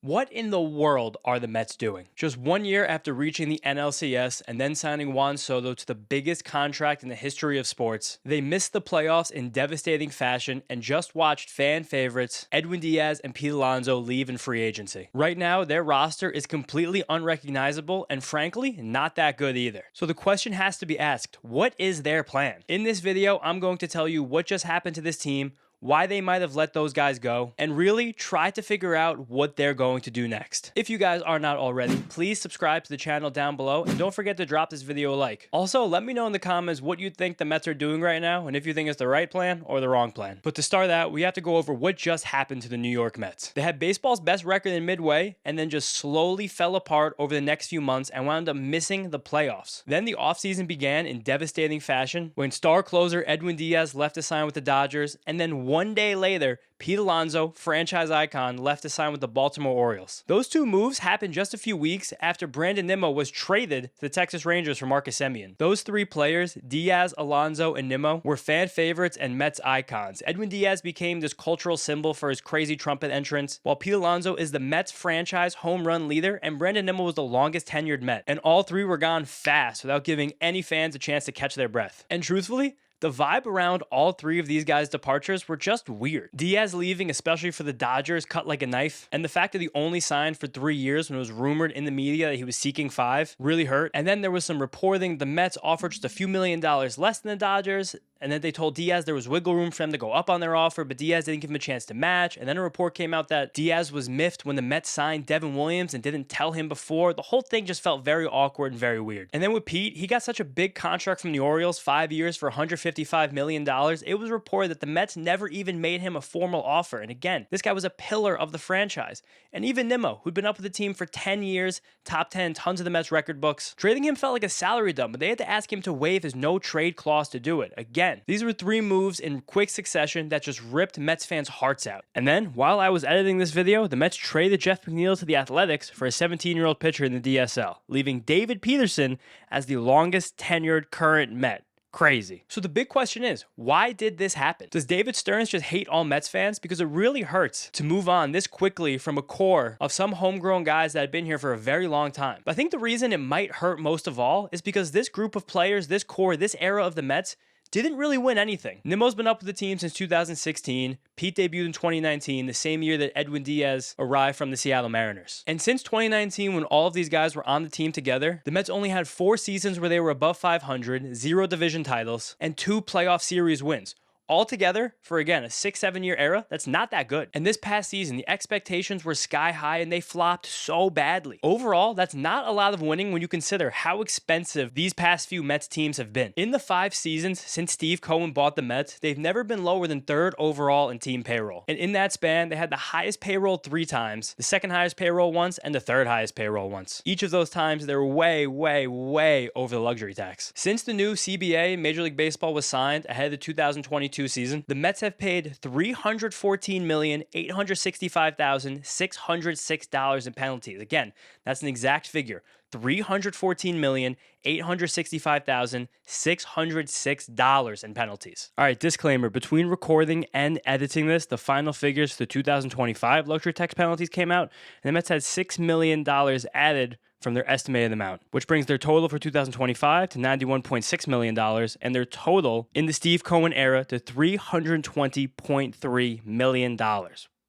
What in the world are the Mets doing? Just 1 year after reaching the NLCS and then signing Juan Soto to the biggest contract in the history of sports, they missed the playoffs in devastating fashion and just watched fan favorites Edwin Diaz and Pete Alonso leave in free agency. Right now, their roster is completely unrecognizable and frankly, not that good either. So the question has to be asked, what is their plan? In this video, I'm going to tell you what just happened to this team, why they might have let those guys go, and really try to figure out what they're going to do next. If you guys are not already, please subscribe to the channel down below, and don't forget to drop this video a like. Also, let me know in the comments what you think the Mets are doing right now, and if you think it's the right plan or the wrong plan. But to start that, we have to go over what just happened to the New York Mets. They had baseball's best record in Midway, and then just slowly fell apart over the next few months and wound up missing the playoffs. Then the offseason began in devastating fashion when star closer Edwin Diaz left to sign with the Dodgers, and then 1 day later, Pete Alonso, franchise icon, left to sign with the Baltimore Orioles. Those two moves happened just a few weeks after Brandon Nimmo was traded to the Texas Rangers for Marcus Semien. Those three players, Diaz, Alonso, and Nimmo, were fan favorites and Mets icons. Edwin Diaz became this cultural symbol for his crazy trumpet entrance, while Pete Alonso is the Mets franchise home run leader, and Brandon Nimmo was the longest tenured Met. And all three were gone fast without giving any fans a chance to catch their breath. And truthfully, the vibe around all three of these guys' departures were just weird. Diaz leaving, especially for the Dodgers, cut like a knife, and the fact that he only signed for 3 years when it was rumored in the media that he was seeking 5 really hurt. And then there was some reporting the Mets offered just a few $1,000,000 less than the Dodgers, and then they told Diaz there was wiggle room for them to go up on their offer, but Diaz didn't give him a chance to match. And then a report came out that Diaz was miffed when the Mets signed Devin Williams and didn't tell him before. The whole thing just felt very awkward and very weird. And then with Pete, he got such a big contract from the Orioles, 5 years for $155 million. It was reported that the Mets never even made him a formal offer. And again, this guy was a pillar of the franchise. And even Nimmo, who'd been up with the team for 10 years, top 10 tons of the Mets record books. Trading him felt like a salary dump, but they had to ask him to waive his no trade clause to do it. Again, these were 3 moves in quick succession that just ripped Mets fans' hearts out. And then, while I was editing this video, the Mets traded Jeff McNeil to the Athletics for a 17-year-old pitcher in the DSL, leaving David Peterson as the longest tenured current Met. Crazy. So the big question is, why did this happen? Does David Stearns just hate all Mets fans? Because it really hurts to move on this quickly from a core of some homegrown guys that had been here for a very long time. But I think the reason it might hurt most of all is because this group of players, this core, this era of the Mets, didn't really win anything. Nimmo's been up with the team since 2016. Pete debuted in 2019, the same year that Edwin Diaz arrived from the Seattle Mariners. And since 2019, when all of these guys were on the team together, the Mets only had 4 seasons where they were above 500, 0 division titles, and 2 playoff series wins. Altogether, for again, a 6-7 year era, that's not that good. And this past season, the expectations were sky high and they flopped so badly. Overall, that's not a lot of winning when you consider how expensive these past few Mets teams have been. In the 5 seasons since Steve Cohen bought the Mets, they've never been lower than 3rd overall in team payroll. And in that span, they had the highest payroll 3 times, the 2nd highest payroll once, and the 3rd highest payroll once. Each of those times, they were way, way, way over the luxury tax. Since the new CBA, Major League Baseball, was signed ahead of the 2022 season, the Mets have paid $314,865,606 in penalties. Again, that's an exact figure. $314,865,606 in penalties. All right, disclaimer, between recording and editing this, the final figures for the 2025 luxury tax penalties came out, and the Mets had $6 million added from their estimated amount, which brings their total for 2025 to $91.6 million, and their total in the Steve Cohen era to $320.3 million.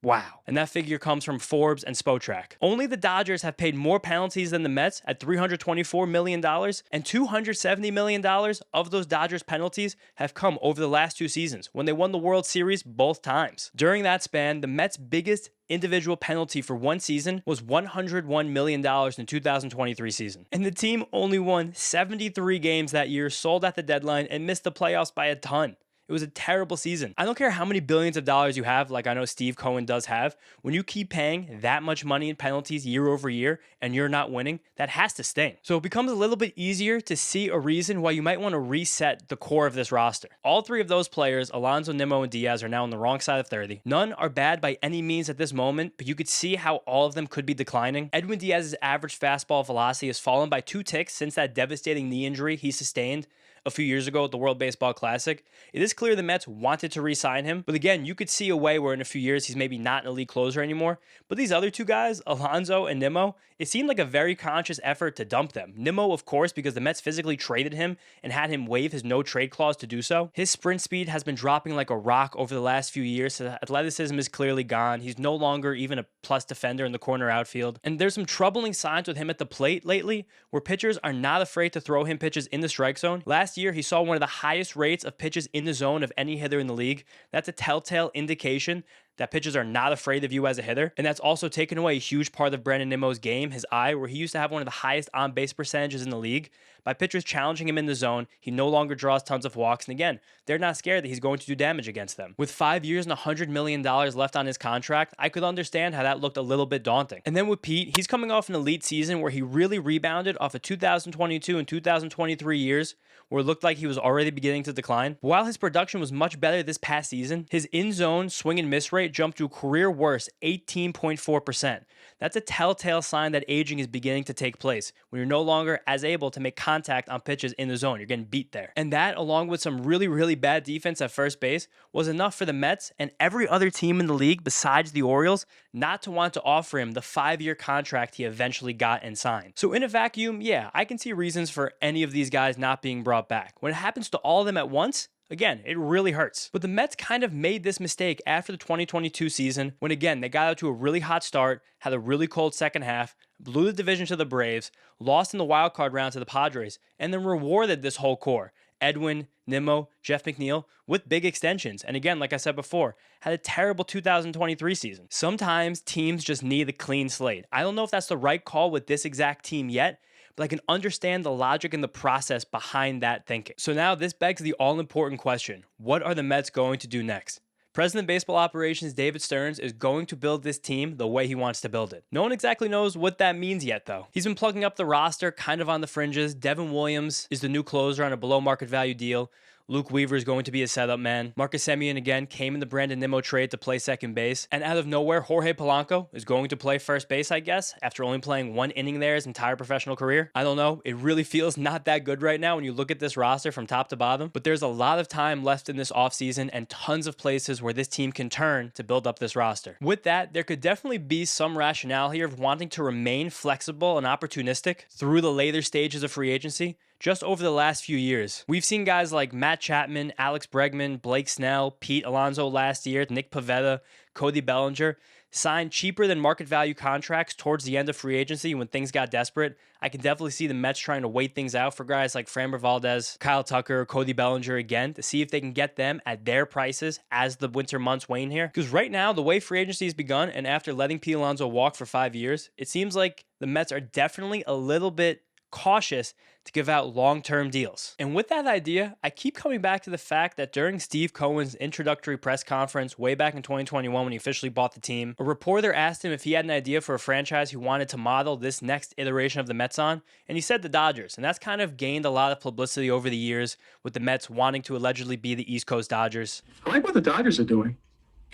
Wow. And that figure comes from Forbes and Spotrac. Only the Dodgers have paid more penalties than the Mets at $324 million, and $270 million of those Dodgers penalties have come over the last 2 seasons when they won the World Series both times. During that span, the Mets' biggest individual penalty for one season was $101 million in the 2023 season. And the team only won 73 games that year, sold at the deadline, and missed the playoffs by a ton. It was a terrible season. I don't care how many billions of dollars you have, like I know Steve Cohen does have, when you keep paying that much money in penalties year over year and you're not winning, that has to sting. So it becomes a little bit easier to see a reason why you might want to reset the core of this roster. All 3 of those players, Alonso, Nimmo, and Diaz, are now on the wrong side of 30. None are bad by any means at this moment, but you could see how all of them could be declining. Edwin Diaz's average fastball velocity has fallen by 2 ticks since that devastating knee injury he sustained a few years ago at the World Baseball Classic. It is clear the Mets wanted to re-sign him, but again, you could see a way where in a few years he's maybe not an elite closer anymore. But these other two guys, Alonso and Nimmo, it seemed like a very conscious effort to dump them. Nimmo, of course, because the Mets physically traded him and had him waive his no-trade clause to do so. His sprint speed has been dropping like a rock over the last few years, so athleticism is clearly gone. He's no longer even a plus defender in the corner outfield. And there's some troubling signs with him at the plate lately, where pitchers are not afraid to throw him pitches in the strike zone. Last year, he saw one of the highest rates of pitches in the zone of any hitter in the league. That's a telltale indication that pitchers are not afraid of you as a hitter. And that's also taken away a huge part of Brandon Nimmo's game, his eye, where he used to have one of the highest on-base percentages in the league. By pitchers challenging him in the zone, he no longer draws tons of walks. And again, they're not scared that he's going to do damage against them. With 5 years and $100 million left on his contract, I could understand how that looked a little bit daunting. And then with Pete, he's coming off an elite season where he really rebounded off of 2022 and 2023 years, where it looked like he was already beginning to decline. While his production was much better this past season, his in-zone swing and miss rate jumped to a career worst 18.4%. That's a telltale sign that aging is beginning to take place when you're no longer as able to make contact on pitches in the zone. You're getting beat there. And that, along with some really, really bad defense at first base, was enough for the Mets and every other team in the league besides the Orioles not to want to offer him the 5-year contract he eventually got and signed. So in a vacuum, yeah, I can see reasons for any of these guys not being brought back. When it happens to all of them at once, again, it really hurts. But the Mets kind of made this mistake after the 2022 season when, again, they got out to a really hot start, had a really cold second half, blew the division to the Braves, lost in the wild card round to the Padres, and then rewarded this whole core, Edwin, Nimmo, Jeff McNeil, with big extensions. And again, like I said before, had a terrible 2023 season. Sometimes teams just need a clean slate. I don't know if that's the right call with this exact team yet, but I can understand the logic and the process behind that thinking. So now this begs the all-important question. What are the Mets going to do next? President of Baseball Operations David Stearns is going to build this team the way he wants to build it. No one exactly knows what that means yet, though. He's been plugging up the roster kind of on the fringes. Devin Williams is the new closer on a below-market value deal. Luke Weaver is going to be a setup man. Marcus Semien again came in the Brandon Nimmo trade to play second base. And out of nowhere, Jorge Polanco is going to play first base, I guess, after only playing one inning there his entire professional career. I don't know. It really feels not that good right now when you look at this roster from top to bottom. But there's a lot of time left in this offseason and tons of places where this team can turn to build up this roster. With that, there could definitely be some rationale here of wanting to remain flexible and opportunistic through the later stages of free agency. Just over the last few years, we've seen guys like Matt Chapman, Alex Bregman, Blake Snell, Pete Alonso last year, Nick Pivetta, Cody Bellinger sign cheaper than market value contracts towards the end of free agency when things got desperate. I can definitely see the Mets trying to wait things out for guys like Framber Valdez, Kyle Tucker, Cody Bellinger again to see if they can get them at their prices as the winter months wane here. Because right now, the way free agency has begun and after letting Pete Alonso walk for 5 years, it seems like the Mets are definitely a little bit cautious to give out long-term deals. And with that idea, I keep coming back to the fact that during Steve Cohen's introductory press conference way back in 2021 when he officially bought the team, a reporter asked him if he had an idea for a franchise he wanted to model this next iteration of the Mets on, and he said the Dodgers. And that's kind of gained a lot of publicity over the years with the Mets wanting to allegedly be the East Coast Dodgers. I like what the Dodgers are doing.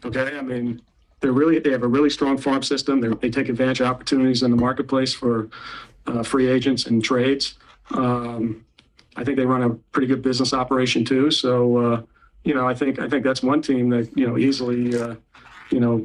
Okay, I mean, they have a really strong farm system. They take advantage of opportunities in the marketplace for free agents and trades. I think they run a pretty good business operation too. So, I think that's one team that, easily,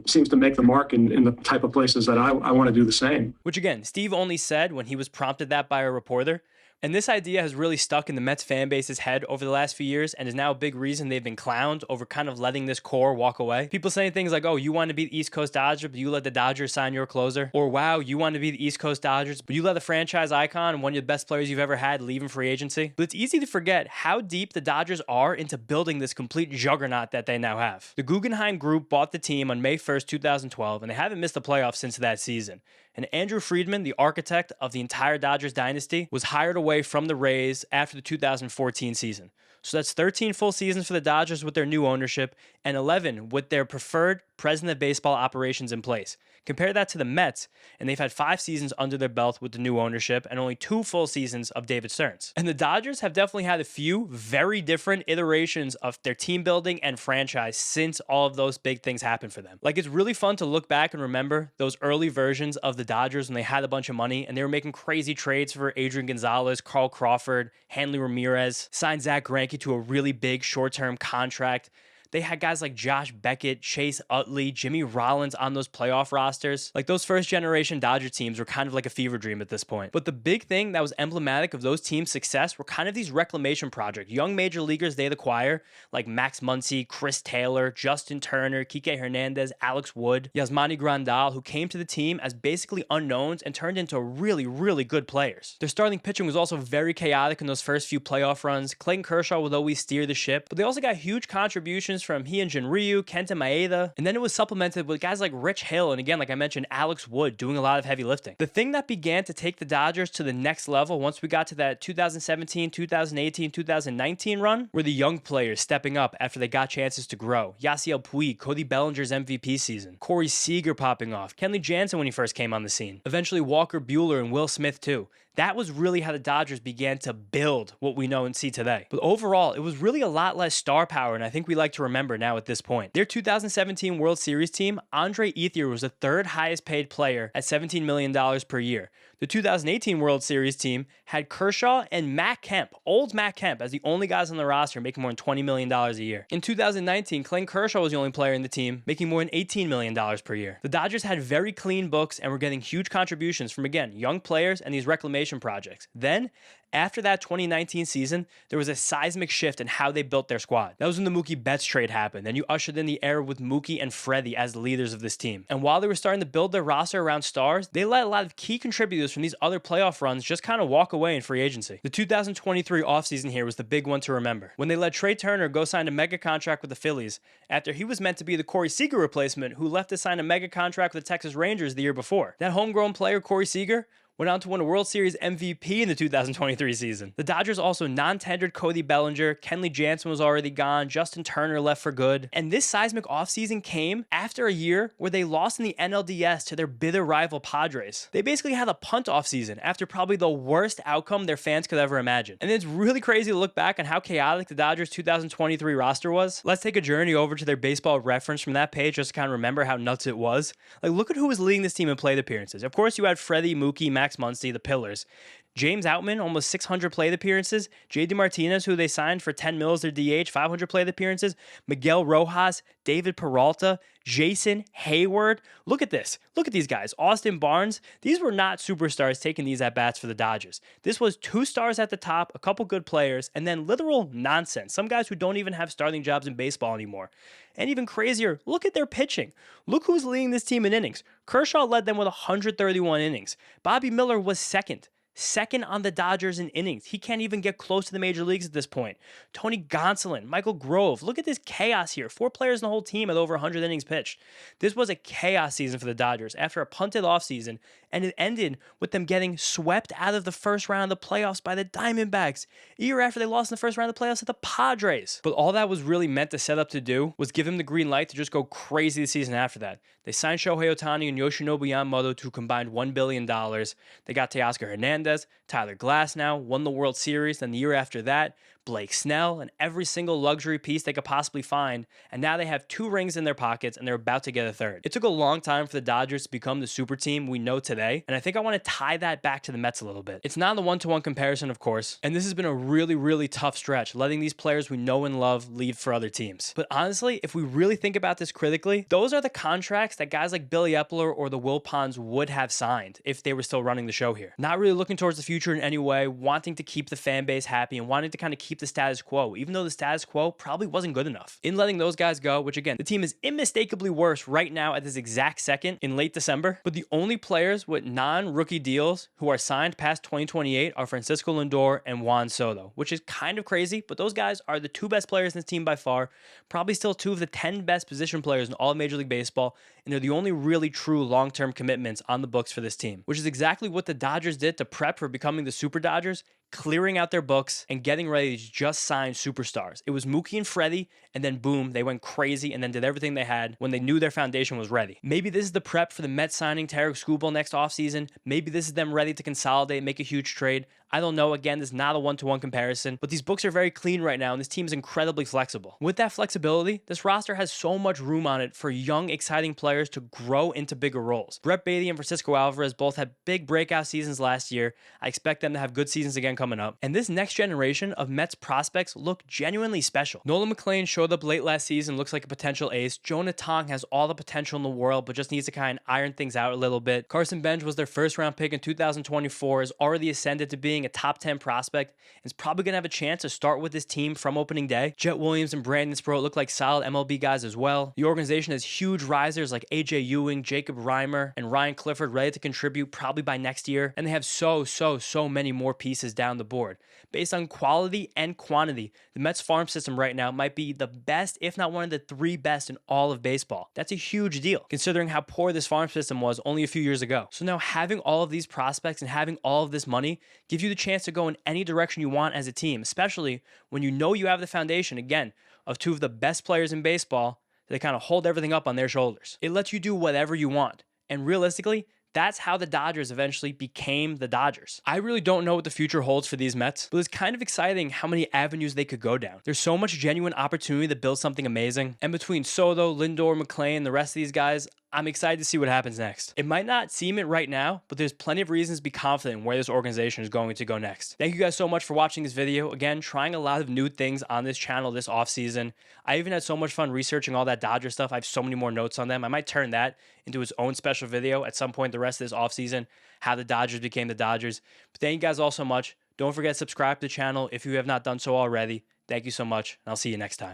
seems to make the mark in the type of places that I want to do the same. Which again, Steve only said when he was prompted that by a reporter. And this idea has really stuck in the Mets fan base's head over the last few years and is now a big reason they've been clowned over kind of letting this core walk away. People saying things like, oh, you want to be the East Coast Dodgers, but you let the Dodgers sign your closer. Or, wow, you want to be the East Coast Dodgers, but you let the franchise icon and one of the best players you've ever had leave in free agency. But it's easy to forget how deep the Dodgers are into building this complete juggernaut that they now have. The Guggenheim Group bought the team on May 1st, 2012, and they haven't missed the playoffs since that season. And Andrew Friedman, the architect of the entire Dodgers dynasty, was hired away from the Rays after the 2014 season. So that's 13 full seasons for the Dodgers with their new ownership and 11 with their preferred president of baseball operations in place. Compare that to the Mets, and they've had 5 seasons under their belt with the new ownership and only 2 full seasons of David Stearns. And the Dodgers have definitely had a few very different iterations of their team building and franchise since all of those big things happened for them. Like, it's really fun to look back and remember those early versions of the Dodgers when they had a bunch of money and they were making crazy trades for Adrian Gonzalez, Carl Crawford, Hanley Ramirez, signed Zach Greinke to a really big short-term contract. They had guys like Josh Beckett, Chase Utley, Jimmy Rollins on those playoff rosters. Like, those first generation Dodger teams were kind of like a fever dream at this point. But the big thing that was emblematic of those teams' success were kind of these reclamation projects. Young major leaguers they'd acquire, like Max Muncy, Chris Taylor, Justin Turner, Kike Hernandez, Alex Wood, Yasmani Grandal, who came to the team as basically unknowns and turned into really, really good players. Their starting pitching was also very chaotic in those first few playoff runs. Clayton Kershaw would always steer the ship, but they also got huge contributions from Hyunjin Ryu, Kenta Maeda, and then it was supplemented with guys like Rich Hill, and again, like I mentioned, Alex Wood doing a lot of heavy lifting. The thing that began to take the Dodgers to the next level once we got to that 2017, 2018, 2019 run were the young players stepping up after they got chances to grow. Yasiel Puig, Cody Bellinger's MVP season, Corey Seager popping off, Kenley Jansen when he first came on the scene, eventually Walker Buehler and Will Smith too. That was really how the Dodgers began to build what we know and see today. But overall, it was really a lot less star power, and I think we like to remember now at this point. Their 2017 World Series team, Andre Ethier, was the 3rd highest paid player at $17 million per year. The 2018 World Series team had Kershaw and Matt Kemp, old Matt Kemp, as the only guys on the roster making more than $20 million a year. In 2019, Clayton Kershaw was the only player in the team making more than $18 million per year. The Dodgers had very clean books and were getting huge contributions from, again, young players and these reclamation projects. Then, after that 2019 season, there was a seismic shift in how they built their squad. That was when the Mookie Betts trade happened. Then you ushered in the era with Mookie and Freddie as the leaders of this team. And while they were starting to build their roster around stars, they let a lot of key contributors from these other playoff runs just kind of walk away in free agency. The 2023 offseason here was the big one to remember, when they let Trey Turner go sign a mega contract with the Phillies after he was meant to be the Corey Seager replacement who left to sign a mega contract with the Texas Rangers the year before. That homegrown player, Corey Seager, went on to win a World Series MVP in the 2023 season. The Dodgers also non-tendered Cody Bellinger, Kenley Jansen was already gone, Justin Turner left for good. And this seismic offseason came after a year where they lost in the NLDS to their bitter rival Padres. They basically had a punt offseason after probably the worst outcome their fans could ever imagine. And it's really crazy to look back on how chaotic the Dodgers 2023 roster was. Let's take a journey over to their baseball reference from that page just to kind of remember how nuts it was. Like, look at who was leading this team in plate appearances. Of course, you had Freddie, Mookie, Max Muncy, the pillars. James Outman, almost 600 plate appearances. JD Martinez, who they signed for $10 million, their DH, 500 plate appearances. Miguel Rojas, David Peralta, Jason Hayward. Look at this. Look at these guys. Austin Barnes. These were not superstars taking these at-bats for the Dodgers. This was 2 stars at the top, a couple good players, and then literal nonsense. Some guys who don't even have starting jobs in baseball anymore. And even crazier, look at their pitching. Look who's leading this team in innings. Kershaw led them with 131 innings. Bobby Miller was second on the Dodgers in innings. He can't even get close to the major leagues at this point. Tony Gonsolin, Michael Grove. Look at this chaos here. 4 players in the whole team with over 100 innings pitched. This was a chaos season for the Dodgers after a punted offseason, and it ended with them getting swept out of the first round of the playoffs by the Diamondbacks, a year after they lost in the first round of the playoffs to the Padres. But all that was really meant to set up to do was give him the green light to just go crazy the season after that. They signed Shohei Ohtani and Yoshinobu Yamamoto to a combined $1 billion. They got Teoscar Hernandez, Tyler Glasnow, won the World Series. Then the year after that, Blake Snell, and every single luxury piece they could possibly find. And now they have 2 rings in their pockets, and they're about to get a 3rd. It took a long time for the Dodgers to become the super team we know today, and I think I want to tie that back to the Mets a little bit. It's not a one-to-one comparison, of course, and this has been a really, really tough stretch, letting these players we know and love leave for other teams. But honestly, if we really think about this critically, those are the contracts that guys like Billy Epler or the Wilpons would have signed if they were still running the show here. Not really looking towards the future in any way, wanting to keep the fan base happy and wanting to kind of keep the status quo, even though the status quo probably wasn't good enough. In letting those guys go, which again, the team is unmistakably worse right now at this exact second in late December, but the only players with non-rookie deals who are signed past 2028 are Francisco Lindor and Juan Soto, which is kind of crazy, but those guys are the 2 best players in this team by far, probably still 2 of the 10 best position players in all of Major League Baseball, and they're the only really true long-term commitments on the books for this team, which is exactly what the Dodgers did to prep for becoming the Super Dodgers, clearing out their books and getting ready to just sign superstars. It was Mookie and Freddie, and then boom, they went crazy and then did everything they had when they knew their foundation was ready. Maybe this is the prep for the Mets signing Tarek Skubal next offseason. Maybe this is them ready to consolidate, make a huge trade. I don't know. Again, this is not a one-to-one comparison, but these books are very clean right now, and this team is incredibly flexible. With that flexibility, this roster has so much room on it for young, exciting players to grow into bigger roles. Brett Baty and Francisco Alvarez both had big breakout seasons last year. I expect them to have good seasons again coming up. And this next generation of Mets prospects look genuinely special. Nolan McLean showed up late last season, looks like a potential ace. Jonah Tong has all the potential in the world, but just needs to kind of iron things out a little bit. Carson Bench was their first-round pick in 2024, has already ascended to being a top 10 prospect, and is probably going to have a chance to start with this team from opening day. Jet Williams and Brandon Sproat look like solid MLB guys as well. The organization has huge risers like AJ Ewing, Jacob Reimer, and Ryan Clifford ready to contribute probably by next year, and they have so many more pieces down the board. Based on quality and quantity, the Mets farm system right now might be the best, if not one of the 3 best in all of baseball. That's a huge deal, considering how poor this farm system was only a few years ago. So now having all of these prospects and having all of this money gives you the chance to go in any direction you want as a team, especially when you know you have the foundation, again, of 2 of the best players in baseball that kind of hold everything up on their shoulders. It lets you do whatever you want. And realistically, that's how the Dodgers eventually became the Dodgers. I really don't know what the future holds for these Mets, but it's kind of exciting how many avenues they could go down. There's so much genuine opportunity to build something amazing. And between Soto, Lindor, McClain, the rest of these guys, I'm excited to see what happens next. It might not seem it right now, but there's plenty of reasons to be confident in where this organization is going to go next. Thank you guys so much for watching this video. Again, trying a lot of new things on this channel this offseason. I even had so much fun researching all that Dodger stuff. I have so many more notes on them. I might turn that into its own special video at some point the rest of this offseason, how the Dodgers became the Dodgers. But thank you guys all so much. Don't forget to subscribe to the channel if you have not done so already. Thank you so much, and I'll see you next time.